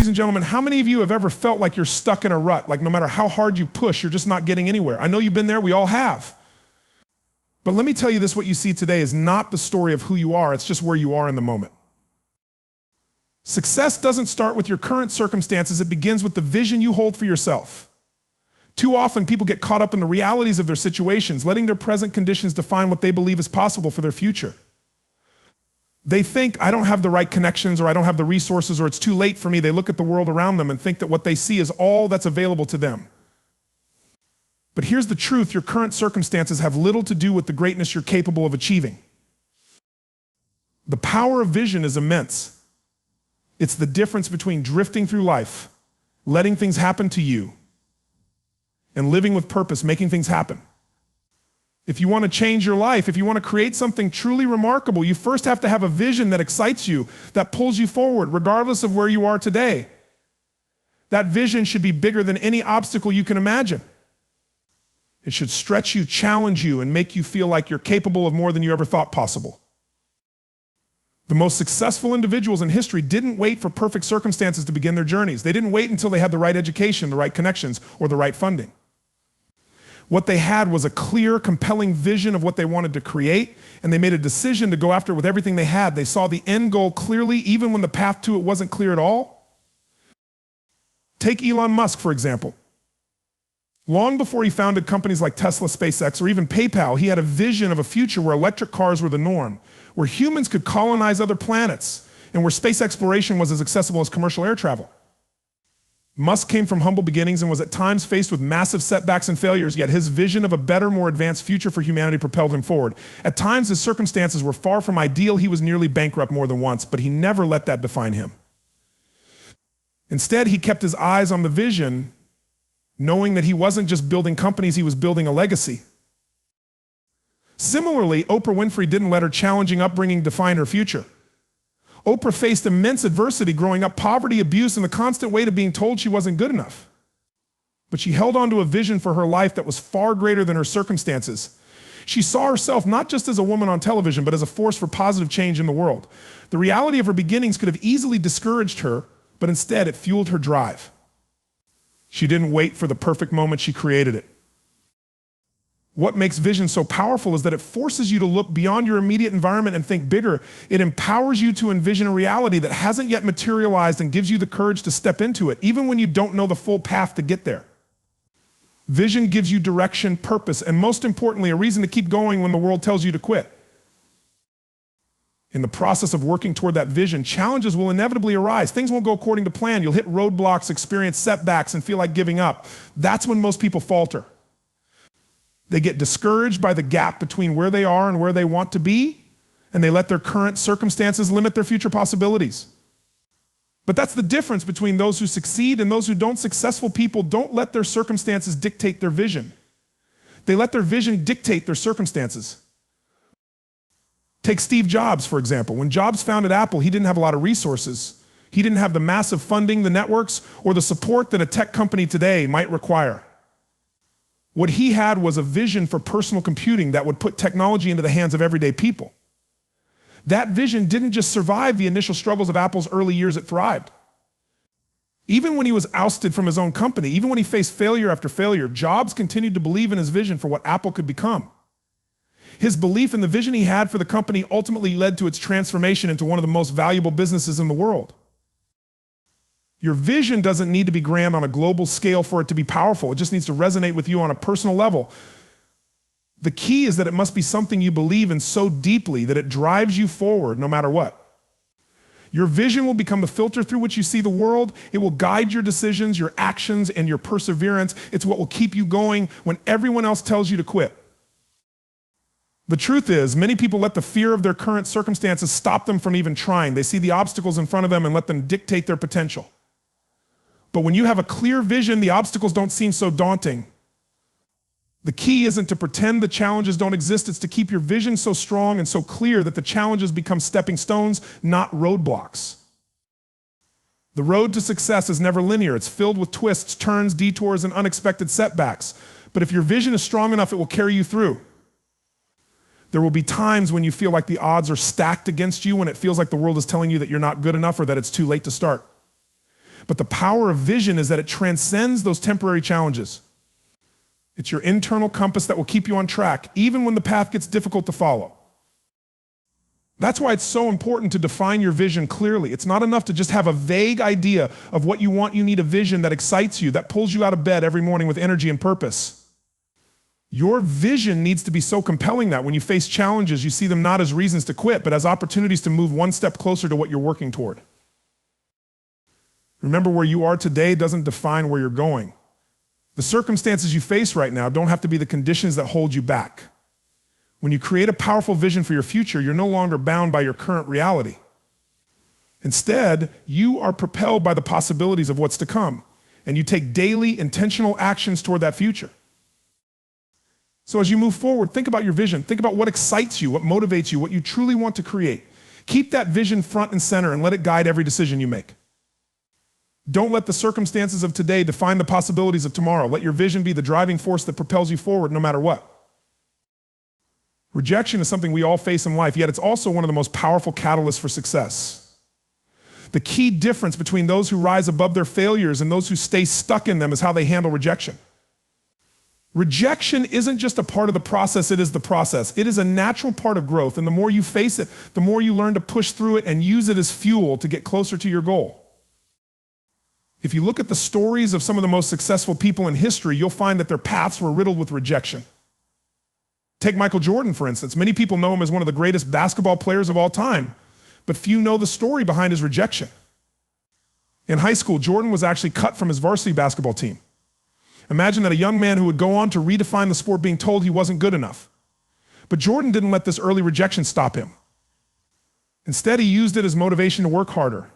Ladies and gentlemen, how many of you have ever felt like you're stuck in a rut? Like no matter how hard you push, you're just not getting anywhere. I know you've been there, we all have. But let me tell you this, what you see today is not the story of who you are, it's just where you are in the moment. Success doesn't start with your current circumstances, it begins with the vision you hold for yourself. Too often people get caught up in the realities of their situations, letting their present conditions define what they believe is possible for their future. They think, I don't have the right connections, or I don't have the resources, or it's too late for me. They look at the world around them and think that what they see is all that's available to them. But here's the truth, your current circumstances have little to do with the greatness you're capable of achieving. The power of vision is immense. It's the difference between drifting through life, letting things happen to you, and living with purpose, making things happen. If you want to change your life, if you want to create something truly remarkable, you first have to have a vision that excites you, that pulls you forward, regardless of where you are today. That vision should be bigger than any obstacle you can imagine. It should stretch you, challenge you, and make you feel like you're capable of more than you ever thought possible. The most successful individuals in history didn't wait for perfect circumstances to begin their journeys. They didn't wait until they had the right education, the right connections, or the right funding. What they had was a clear, compelling vision of what they wanted to create, and they made a decision to go after it with everything they had. They saw the end goal clearly, even when the path to it wasn't clear at all. Take Elon Musk, for example. Long before he founded companies like Tesla, SpaceX, or even PayPal, he had a vision of a future where electric cars were the norm, where humans could colonize other planets, and where space exploration was as accessible as commercial air travel. Musk came from humble beginnings and was at times faced with massive setbacks and failures, yet his vision of a better, more advanced future for humanity propelled him forward. At times his circumstances were far from ideal, he was nearly bankrupt more than once, but he never let that define him. Instead, he kept his eyes on the vision, knowing that he wasn't just building companies, he was building a legacy. Similarly, Oprah Winfrey didn't let her challenging upbringing define her future. Oprah faced immense adversity growing up, poverty, abuse, and the constant weight of being told she wasn't good enough. But she held on to a vision for her life that was far greater than her circumstances. She saw herself not just as a woman on television, but as a force for positive change in the world. The reality of her beginnings could have easily discouraged her, but instead it fueled her drive. She didn't wait for the perfect moment, she created it. What makes vision so powerful is that it forces you to look beyond your immediate environment and think bigger. It empowers you to envision a reality that hasn't yet materialized and gives you the courage to step into it, even when you don't know the full path to get there. Vision gives you direction, purpose, and most importantly, a reason to keep going when the world tells you to quit. In the process of working toward that vision, challenges will inevitably arise. Things won't go according to plan. You'll hit roadblocks, experience setbacks, and feel like giving up. That's when most people falter. They get discouraged by the gap between where they are and where they want to be, and they let their current circumstances limit their future possibilities. But that's the difference between those who succeed and those who don't. Successful people don't let their circumstances dictate their vision. They let their vision dictate their circumstances. Take Steve Jobs, for example. When Jobs founded Apple, he didn't have a lot of resources. He didn't have the massive funding, the networks, or the support that a tech company today might require. What he had was a vision for personal computing that would put technology into the hands of everyday people. That vision didn't just survive the initial struggles of Apple's early years, it thrived. Even when he was ousted from his own company, even when he faced failure after failure, Jobs continued to believe in his vision for what Apple could become. His belief in the vision he had for the company ultimately led to its transformation into one of the most valuable businesses in the world. Your vision doesn't need to be grand on a global scale for it to be powerful. It just needs to resonate with you on a personal level. The key is that it must be something you believe in so deeply that it drives you forward no matter what. Your vision will become the filter through which you see the world. It will guide your decisions, your actions, and your perseverance. It's what will keep you going when everyone else tells you to quit. The truth is, many people let the fear of their current circumstances stop them from even trying. They see the obstacles in front of them and let them dictate their potential. But when you have a clear vision, the obstacles don't seem so daunting. The key isn't to pretend the challenges don't exist, it's to keep your vision so strong and so clear that the challenges become stepping stones, not roadblocks. The road to success is never linear. It's filled with twists, turns, detours, and unexpected setbacks. But if your vision is strong enough, it will carry you through. There will be times when you feel like the odds are stacked against you, when it feels like the world is telling you that you're not good enough or that it's too late to start. But the power of vision is that it transcends those temporary challenges. It's your internal compass that will keep you on track, even when the path gets difficult to follow. That's why it's so important to define your vision clearly. It's not enough to just have a vague idea of what you want. You need a vision that excites you, that pulls you out of bed every morning with energy and purpose. Your vision needs to be so compelling that when you face challenges, you see them not as reasons to quit, but as opportunities to move one step closer to what you're working toward. Remember, where you are today doesn't define where you're going. The circumstances you face right now don't have to be the conditions that hold you back. When you create a powerful vision for your future, you're no longer bound by your current reality. Instead, you are propelled by the possibilities of what's to come, and you take daily, intentional actions toward that future. So as you move forward, think about your vision. Think about what excites you, what motivates you, what you truly want to create. Keep that vision front and center and let it guide every decision you make. Don't let the circumstances of today define the possibilities of tomorrow. Let your vision be the driving force that propels you forward no matter what. Rejection is something we all face in life, yet it's also one of the most powerful catalysts for success. The key difference between those who rise above their failures and those who stay stuck in them is how they handle rejection. Rejection isn't just a part of the process, it is the process. It is a natural part of growth, and the more you face it, the more you learn to push through it and use it as fuel to get closer to your goal. If you look at the stories of some of the most successful people in history, you'll find that their paths were riddled with rejection. Take Michael Jordan, for instance. Many people know him as one of the greatest basketball players of all time, but few know the story behind his rejection. In high school, Jordan was actually cut from his varsity basketball team. Imagine that a young man who would go on to redefine the sport being told he wasn't good enough. But Jordan didn't let this early rejection stop him. Instead, he used it as motivation to work harder.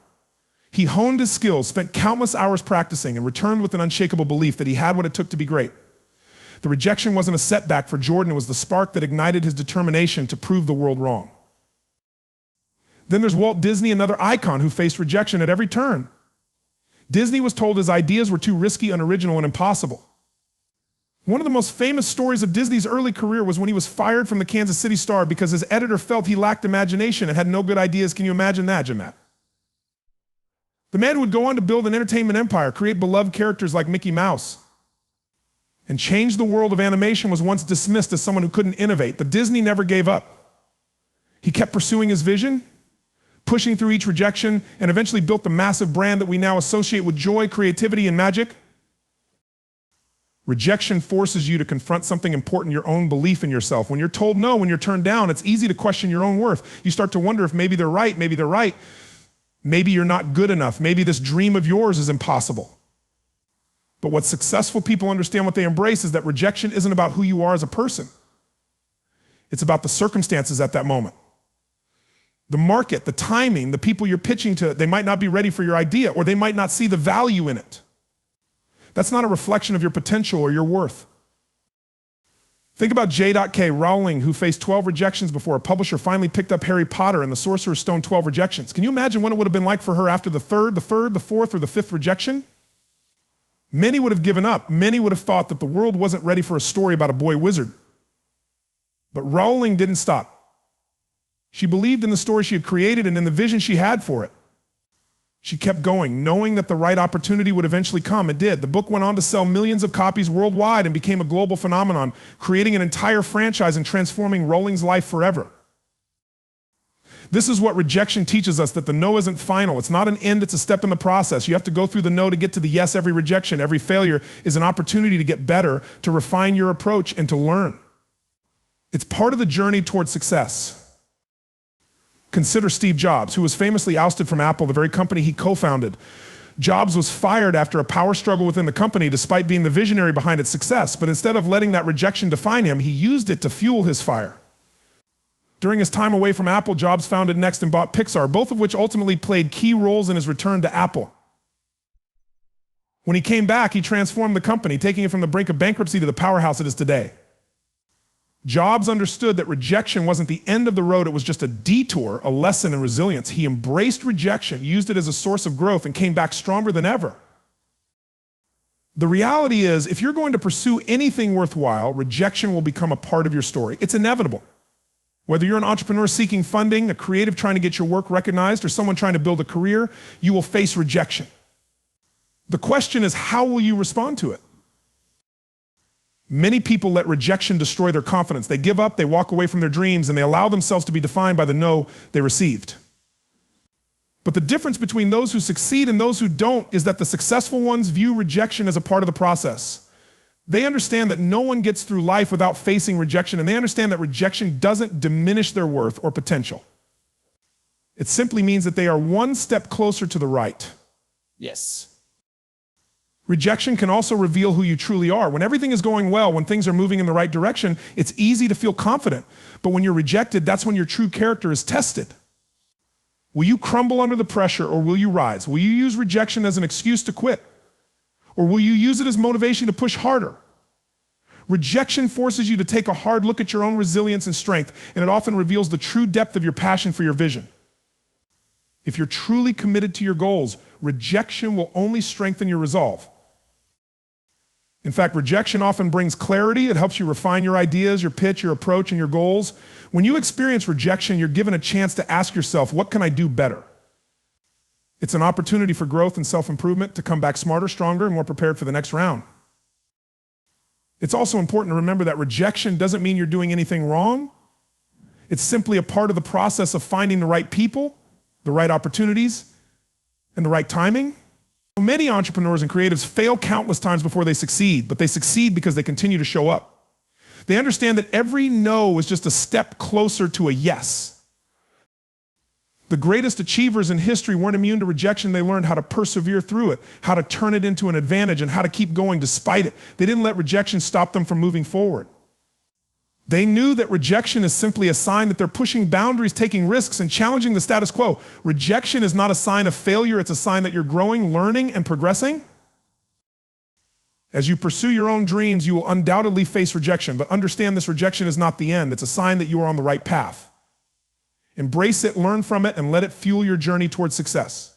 He honed his skills, spent countless hours practicing, and returned with an unshakable belief that he had what it took to be great. The rejection wasn't a setback for Jordan, it was the spark that ignited his determination to prove the world wrong. Then there's Walt Disney, another icon who faced rejection at every turn. Disney was told his ideas were too risky, unoriginal, and impossible. One of the most famous stories of Disney's early career was when he was fired from the Kansas City Star because his editor felt he lacked imagination and had no good ideas. Can you imagine that, Matt? The man who would go on to build an entertainment empire, create beloved characters like Mickey Mouse, and change the world of animation was once dismissed as someone who couldn't innovate. But Disney never gave up. He kept pursuing his vision, pushing through each rejection, and eventually built the massive brand that we now associate with joy, creativity, and magic. Rejection forces you to confront something important, your own belief in yourself. When you're told no, when you're turned down, it's easy to question your own worth. You start to wonder if maybe they're right, maybe they're right. Maybe you're not good enough. Maybe this dream of yours is impossible. But what successful people understand, what they embrace, is that rejection isn't about who you are as a person. It's about the circumstances at that moment. The market, the timing, the people you're pitching to, they might not be ready for your idea, or they might not see the value in it. That's not a reflection of your potential or your worth. Think about J.K. Rowling, who faced 12 rejections before a publisher finally picked up Harry Potter and the Sorcerer's Stone 12 rejections. Can you imagine what it would have been like for her after the third, the fourth, or the fifth rejection? Many would have given up. Many would have thought that the world wasn't ready for a story about a boy wizard. But Rowling didn't stop. She believed in the story she had created and in the vision she had for it. She kept going, knowing that the right opportunity would eventually come. It did. The book went on to sell millions of copies worldwide and became a global phenomenon, creating an entire franchise and transforming Rowling's life forever. This is what rejection teaches us, that the no isn't final. It's not an end, it's a step in the process. You have to go through the no to get to the yes. Every rejection, every failure is an opportunity to get better, to refine your approach, and to learn. It's part of the journey towards success. Consider Steve Jobs, who was famously ousted from Apple, the very company he co-founded. Jobs was fired after a power struggle within the company despite being the visionary behind its success. But instead of letting that rejection define him, he used it to fuel his fire. During his time away from Apple, Jobs founded Next and bought Pixar, both of which ultimately played key roles in his return to Apple. When he came back, he transformed the company, taking it from the brink of bankruptcy to the powerhouse it is today. Jobs understood that rejection wasn't the end of the road, it was just a detour, a lesson in resilience. He embraced rejection, used it as a source of growth, and came back stronger than ever. The reality is, if you're going to pursue anything worthwhile, rejection will become a part of your story. It's inevitable. Whether you're an entrepreneur seeking funding, a creative trying to get your work recognized, or someone trying to build a career, you will face rejection. The question is, how will you respond to it? Many people let rejection destroy their confidence. They give up, they walk away from their dreams, and they allow themselves to be defined by the no they received. But the difference between those who succeed and those who don't is that the successful ones view rejection as a part of the process. They understand that no one gets through life without facing rejection, and they understand that rejection doesn't diminish their worth or potential. It simply means that they are one step closer to the right. Yes. Rejection can also reveal who you truly are. When everything is going well, when things are moving in the right direction, it's easy to feel confident. But when you're rejected, that's when your true character is tested. Will you crumble under the pressure, or will you rise? Will you use rejection as an excuse to quit? Or will you use it as motivation to push harder? Rejection forces you to take a hard look at your own resilience and strength, and it often reveals the true depth of your passion for your vision. If you're truly committed to your goals, rejection will only strengthen your resolve. In fact, rejection often brings clarity. It helps you refine your ideas, your pitch, your approach, and your goals. When you experience rejection, you're given a chance to ask yourself, what can I do better? It's an opportunity for growth and self-improvement, to come back smarter, stronger, and more prepared for the next round. It's also important to remember that rejection doesn't mean you're doing anything wrong. It's simply a part of the process of finding the right people, the right opportunities, and the right timing. Many entrepreneurs and creatives fail countless times before they succeed, but they succeed because they continue to show up. They understand that every no is just a step closer to a yes. The greatest achievers in history weren't immune to rejection. They learned how to persevere through it, how to turn it into an advantage, and how to keep going despite it. They didn't let rejection stop them from moving forward. They knew that rejection is simply a sign that they're pushing boundaries, taking risks, and challenging the status quo. Rejection is not a sign of failure. It's a sign that you're growing, learning, and progressing. As you pursue your own dreams, you will undoubtedly face rejection, but understand this rejection is not the end. It's a sign that you are on the right path. Embrace it, learn from it, and let it fuel your journey towards success.